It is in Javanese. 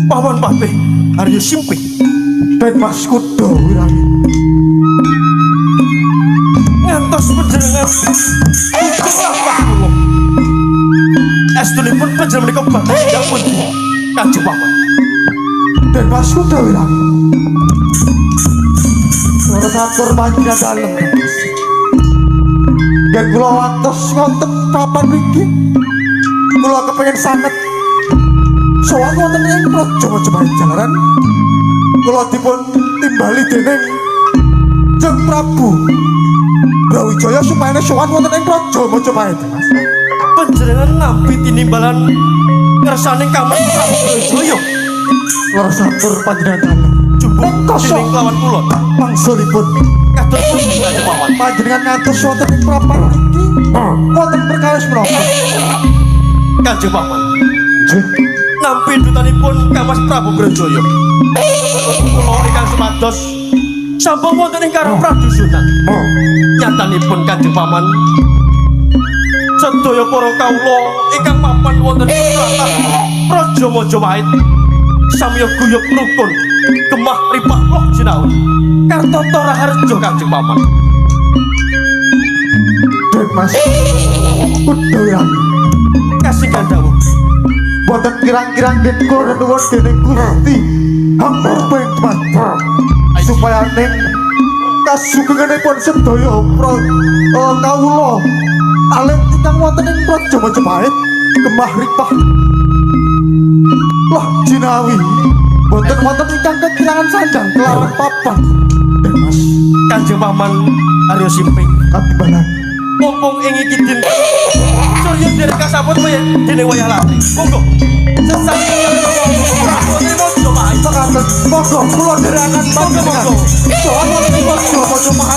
Pawan Pape Arya Simping dan Mas Kuda Wirangi ngantos panjenengan apa kula estunipun panjenengan menika batas tidak pun Kanjeng Paman dan Mas Kuda Wirangi kula satur panjenengan dalem dan kula watos ngonten papan niki kula kepengin sanget sowan wonten ing Praja Majapahit jalaran kula dipun timbali dening Jeng Prabu Brawijaya supaya sowan wonten ing Praja Majapahit Mas. Panjenengan nampi tinimbalan ngersaning Kamar Prabu Brawijaya. Kula satur panjenengan dalem Jumbung dening kelawan kula mangsulipun kados pundi Kanjeng Paman. panjenengan ngantos wonten ing papan niki wonten perkawis menapa Kanjeng Paman Jeng nampi dutanipun Kamar Prabu Brawijaya. Kula ingkang supados sampun wonten ing karang pradusunan. Nyatanipun Kanjeng Paman sedaya para kawula ingkang papan wonten ing tlatah Praja Majapahit samya guyub rukun gemah ripah loh sinau Kartata Raharja Kanjeng Paman. dan Mas Kuda Wirangi Kasih gandhawu boten kirang-kirang den kula nuwun dening Gusti hampir pengmat supaya ning kasugenganipun sedaya kawula alit ingkang wonten ing Praja Majapahit gemah ripah lah jinawi boten wonten ingkang kekirangan sandang kelawan papan dan Mas Kanjeng Paman Arya Simping katibanan mumpung ing iki dinten Surya dereng kasambut waya dening wayah latri. Monggo sesami Prabu Trimojo Mahai. monggo kula dherekan panjenengan sowan wonten ing Praja Majapahit